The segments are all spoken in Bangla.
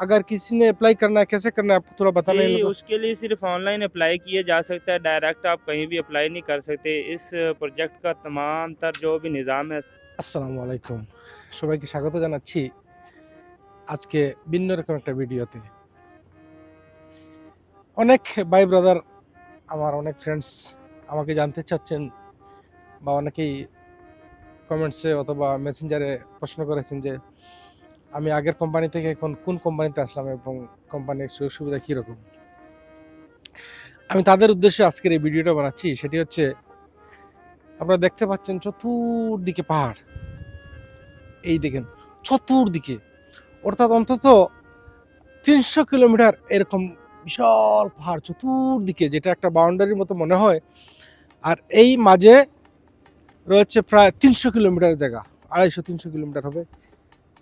अगर किसी ने अप्लाई करना है कैसे करना है आपको थोड़ा बताना है इन जी, लोगों उसके लिए सिर्फ ऑनलाइन अप्लाई किया जा सकता है, डायरेक्ट आप कहीं भी अप्लाई नहीं कर सकते। इस प्रोजेक्ट का तमाम तर जो भी निज़ाम है। আসসালামু আলাইকুম সবাইকে স্বাগত জানাচ্ছি আজকে ভিন্ন রকম একটা ভিডিওতে অনেক ভাই ব্রাদার আমার অনেক ফ্রেন্ডস আমাকে জানতে চাচ্ছেন বা অনেকেই কমেন্টসে অথবা মেসেঞ্জারে প্রশ্ন করেছেন যে আমি আগের কোম্পানি থেকে এখন কোন কোম্পানিতে আসলাম এবং কোম্পানির সুযোগ সুবিধা কীরকম। আমি তাদের উদ্দেশ্যে আজকের এই ভিডিওটা বানাচ্ছি, সেটি হচ্ছে আপনারা দেখতে পাচ্ছেন চতুর্দিকে পাহাড়, এই দেখেন চতুর্দিকে, অর্থাৎ অন্তত 300 কিলোমিটার এরকম বিশাল পাহাড় চতুর্দিকে, যেটা একটা বাউন্ডারির মতো মনে হয়। আর এই মাঝে রয়েছে প্রায় 300 কিলোমিটার জায়গা, 250-300 কিলোমিটার হবে।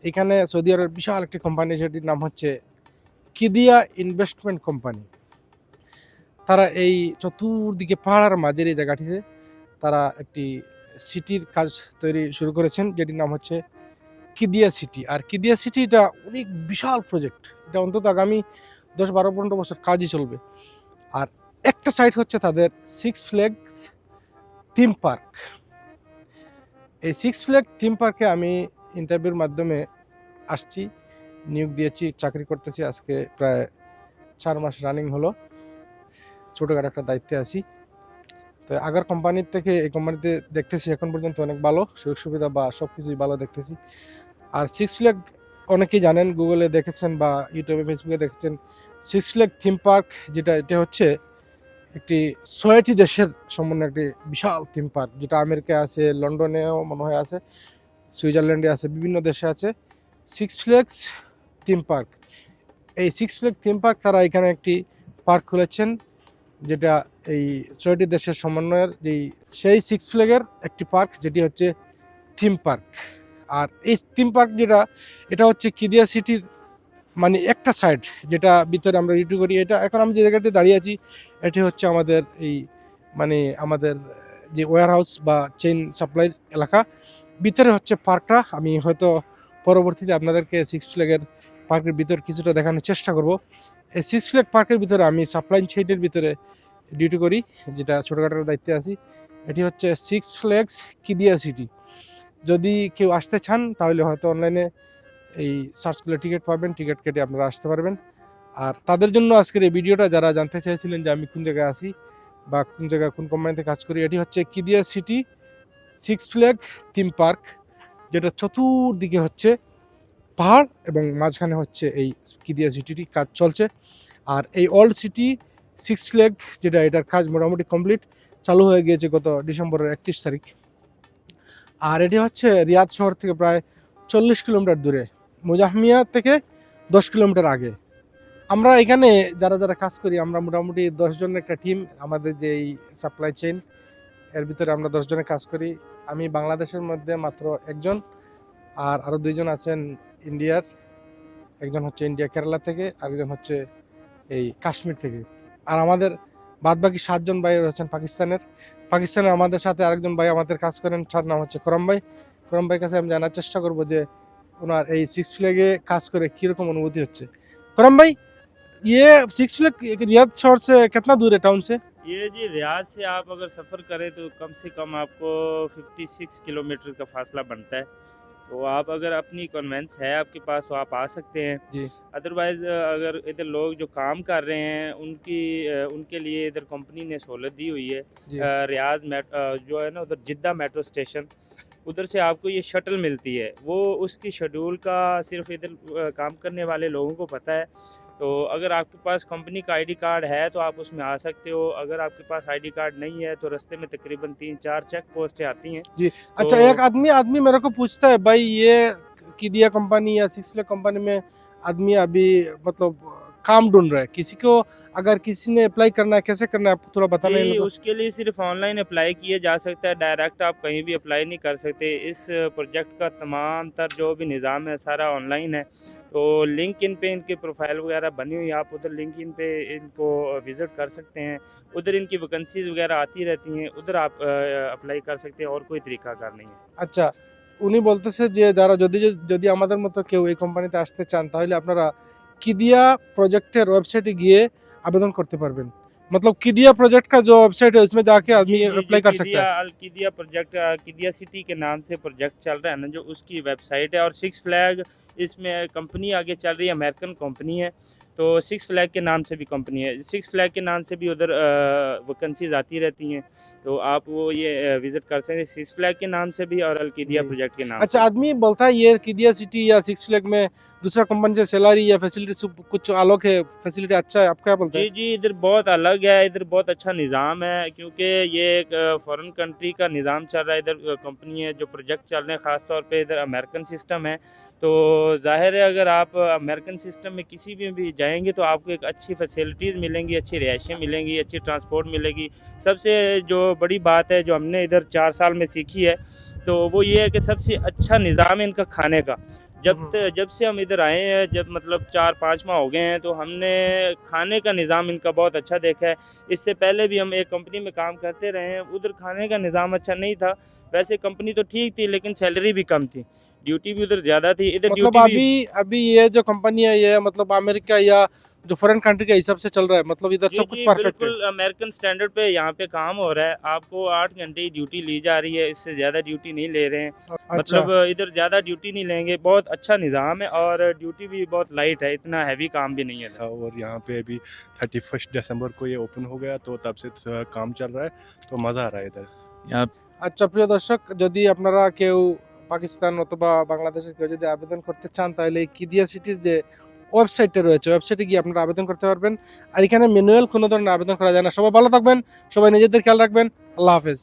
এখানে সৌদি আরবের বিশাল একটি কোম্পানি, যেটির নাম হচ্ছে কিদিয়া ইনভেস্টমেন্ট কোম্পানি। তারা এই চতুর্দিকে পাহাড়ের মাঝের এই জায়গাটিতে তারা একটি সিটির কাজ তৈরি শুরু করেছেন, যেটির নাম হচ্ছে কিদিয়া সিটি। আর কিদিয়া সিটি এটা অনেক বিশাল প্রজেক্ট, এটা অন্তত আগামী 10-12-15 বছর কাজই চলবে। আর একটা সাইট হচ্ছে তাদের সিক্স ফ্ল্যাগস থিম পার্ক। এই সিক্স ফ্ল্যাগ থিম পার্কে আমি ইন্টারভিউর মাধ্যমে আসছি, নিয়োগ দিয়েছি, চাকরি করতেছি। আজকে প্রায় 4 মাস রানিং হলো, ছোটোখাটো একটা দায়িত্বে আছি। তো আগের কোম্পানির থেকে এই কোম্পানিতে দেখতেছি এখন পর্যন্ত অনেক ভালো সুযোগ সুবিধা বা সব কিছুই ভালো দেখতেছি। আর সিক্স ফ্ল্যাগ অনেকেই জানেন, গুগলে দেখেছেন বা ইউটিউবে ফেসবুকে দেখেছেন। সিক্স ফ্ল্যাগ থিম পার্ক যেটা, এটা হচ্ছে একটি 6টি দেশের সম্পূর্ণ একটি বিশাল থিম পার্ক, যেটা আমেরিকায় আছে, লন্ডনেও মনে হয় আছে, সুইজারল্যান্ডে আছে, বিভিন্ন দেশে আছে সিক্স ফ্ল্যাগস থিম পার্ক। এই সিক্স ফ্ল্যাগ থিম পার্ক তারা এখানে একটি পার্ক খুলেছেন, যেটা এই 6টি দেশের সমন্বয়ের সেই সিক্স ফ্ল্যাগের একটি পার্ক, যেটি হচ্ছে থিম পার্ক। আর এই থিম পার্ক যেটা, এটা হচ্ছে কিদিয়া সিটির মানে একটা সাইড, যেটা ভিতরে আমরা রিটু করি। এটা এখন আমি যে জায়গাটি দাঁড়িয়ে আছি, এটি হচ্ছে আমাদের এই আমাদের যে ওয়্যার হাউস বা চেইন সাপ্লাই এলাকা, ভিতরে হচ্ছে পার্কটা। আমি হয়তো পরবর্তীতে আপনাদেরকে সিক্স ফ্ল্যাগের পার্কের ভিতর কিছুটা দেখানোর চেষ্টা করব। এই সিক্স ফ্ল্যাগ পার্কের ভিতরে আমি সাপ্লাই চেইনের ভিতরে ডিউটি করি, যেটা ছোটোখাটোর দায়িত্বে আছি। এটি হচ্ছে সিক্স ফ্ল্যাগস কিদিয়া সিটি। যদি কেউ আসতে চান তাহলে হয়তো অনলাইনে এই সার্চ করলে টিকিট পাবেন, টিকিট কেটে আপনারা আসতে পারবেন। আর তাদের জন্য আজকের এই ভিডিওটা, যারা জানতে চেয়েছিলেন যে আমি কোন জায়গায় আছি বা কোন জায়গায় কোন কোম্পানিতে কাজ করি, এটি হচ্ছে Qiddiya city six flag theme park, যেটা চতুর্দিকে হচ্ছে পাহাড় এবং মাঝখানে হচ্ছে এই কিদিয়া সিটিটি কাজ চলছে। আর এই ওল্ড সিটি সিক্স ফ্ল্যাগ যেটা, এটার কাজ মোটামুটি কমপ্লিট, চালু হয়ে গিয়েছে গত ডিসেম্বরের 31 তারিখ। আর এটি হচ্ছে রিয়াদ শহর থেকে প্রায় 40 কিলোমিটার দূরে, মুজাহমিয়া থেকে 10 কিলোমিটার আগে। আমরা এখানে যারা যারা কাজ করি, আমরা মোটামুটি 10 জনের একটা টিম। আমাদের যে এই সাপ্লাই চেইন, এর ভিতরে আমরা 10 জনে কাজ করি। আমি বাংলাদেশের মধ্যে মাত্র একজন, আর আরও 2 জন আছেন ইন্ডিয়ার। একজন হচ্ছে ইন্ডিয়া কেরালা থেকে, আরেকজন হচ্ছে এই কাশ্মীর থেকে। আর আমাদের বাদবাকি 7 জন ভাই রয়েছেন পাকিস্তানের আমাদের সাথে আরেকজন ভাই আমাদের কাজ করেন, তার নাম হচ্ছে করম ভাই। করম ভাইয়ের কাছে আমি জানার চেষ্টা করব যে ওনার এই সিক্স ফ্ল্যাগে কাজ করে কীরকম অনুভূতি হচ্ছে। করম ভাই, ये सिक्स फ्लैग रियाद शहर से कितना दूर है टाउन से? ये जी रियाद से आप अगर सफ़र करें तो कम से कम आपको 56 किलोमीटर का फासला बनता है। तो आप अगर अपनी कन्वेंस है आपके पास तो आप आ सकते हैं। जी अदरवाइज़ अगर इधर लोग जो काम कर रहे हैं उनके लिए इधर कंपनी ने सहूलत दी हुई है। जी रियाज जो है ना, उधर जिद्दा मेट्रो स्टेशन, उधर से आपको ये शटल मिलती है। वो उसकी शेड्यूल का सिर्फ इधर काम करने वाले लोगों को पता है। तो अगर आपके पास कंपनी का आईडी कार्ड है तो आप उसमें आ सकते हो। अगर आपके पास आईडी कार्ड नहीं है तो रास्ते में तकरीबन 3-4 चेक पोस्टें आती हैं। जी। तो अच्छा, एक आदमी आदमी मेरे को पूछता है, भाई ये किदिया कंपनी या सिक्स फ्लैग कंपनी में आदमी अभी मतलब काम ढूंढ रहा है, किसी को अगर किसी ने अप्लाई करना है कैसे करना है आपको थोड़ा बताना है इन जी, लोगों उसके लिए सिर्फ ऑनलाइन अप्लाई किया जा सकता है, डायरेक्ट आप कहीं भी अप्लाई नहीं कर सकते। इस प्रोजेक्ट का तमाम तर जो भी निज़ाम है सारा ऑनलाइन है। तो लिंक इन पे इनके प्रोफाइल वगैरह बनी हुई है, आप उधर लिंक इन पे इनको विज़िट कर सकते हैं। उधर इनकी वैकेंसीज वगैरह आती रहती हैं, उधर आप अप्लाई कर सकते हैं, और कोई तरीक़ाकार नहीं है। আচ্ছা, উনি বলতেছে যে যারা যদি যদি আমাদের মতো কেউ এই কোম্পানিতে আসতে চান তাহলে আপনারা কিদিয়া প্রজেক্টের ওয়েবসাইটে গিয়ে আবেদন করতে পারবেন। मतलब किदिया प्रोजेक्ट का जो वेबसाइट है उसमें जाके आदमी अप्लाई कर सकता है। किदिया प्रोजेक्ट किदिया सिटी के नाम से प्रोजेक्ट चल रहा है ना, जो उसकी वेबसाइट है। और सिक्स फ्लैग इसमें कंपनी आगे चल रही है, अमेरिकन कंपनी है, तो सिक्स फ्लैग के नाम से भी कंपनी है। सिक्स फ्लैग के नाम से भी उधर वैकेंसीज आती रहती हैं, तो आप वो ये विज़िट कर सकते हैं सिक्स फ्लैग के नाम से भी और अलकिदिया जी। प्रोजेक्ट के नाम अच्छा, से। आदमी बोलता है ये किदिया सिटी या सिक्स फ्लैग में दूसरा कंपनी से सैलरी या फैसिलिटी कुछ अलग है, फैसिलिटी अच्छा है, आप क्या बोलते जी हैं? जी, इधर बहुत अलग है, इधर बहुत अच्छा निज़ाम है, क्योंकि ये एक फ़ॉरेन कंट्री का निज़ाम चल रहा है। इधर कंपनी है जो प्रोजेक्ट चल रहे हैं, ख़ास तौर पे इधर अमेरिकन सिस्टम है। तो ज़ाहिर है अगर आप अमेरिकन सिस्टम में किसी में भी जाएंगे तो आपको एक अच्छी फैसिलिटीज़ मिलेंगी, अच्छी रिहाइशें मिलेंगी, अच्छी ट्रांसपोर्ट मिलेगी। सबसे जो बड़ी बात है जो हमने इधर 4 साल में सीखी है, तो वो ये है कि सबसे अच्छा निज़ाम है इनका खाने का। जब से हम इधर आए हैं, जब मतलब 4-5 माह हो गए हैं, तो हमने खाने का निज़ाम इनका बहुत अच्छा देखा है। इससे पहले भी हम एक कंपनी में काम करते रहे हैं, उधर खाने का निज़ाम अच्छा नहीं था। वैसे कंपनी तो ठीक थी लेकिन सैलरी भी कम थी, ड्यूटी भी उधर ज़्यादा थी, इधर मतलब ड्यूटी भी। अभी अभी ये जो कंपनी है ये मतलब अमेरिका या जो फॉरेन कंट्री के हिसाब से चल रहा है, मतलब इधर जी सब कुछ जी, परफेक्ट है। बिल्कुल अमेरिकन स्टैंडर्ड पे यहाँ पे काम हो रहा है। आपको 8 घंटे ही ड्यूटी ली जा रही है, इससे ज़्यादा ड्यूटी नहीं ले रहे हैं। अच्छा, मतलब इधर ज़्यादा ड्यूटी नहीं लेंगे, बहुत अच्छा निज़ाम है और ड्यूटी भी बहुत लाइट है, इतना हैवी काम भी नहीं है इधर। और यहाँ पे अभी 31 दिसंबर को ये ओपन हो गया, तो तब से काम चल रहा है, तो मज़ा आ रहा है इधर यहाँ। আচ্ছা প্রিয় দর্শক, যদি আপনারা কেউ পাকিস্তান অথবা বাংলাদেশের কেউ যদি আবেদন করতে চান তাহলে এই কিদিয়া সিটির যে ওয়েবসাইটটা রয়েছে ওয়েবসাইটে গিয়ে আপনারা আবেদন করতে পারবেন। আর এখানে ম্যানুয়াল কোনো ধরনের আবেদন করা যায় না। সবাই ভালো থাকবেন, সবাই নিজেদের খেয়াল রাখবেন। আল্লাহ হাফেজ।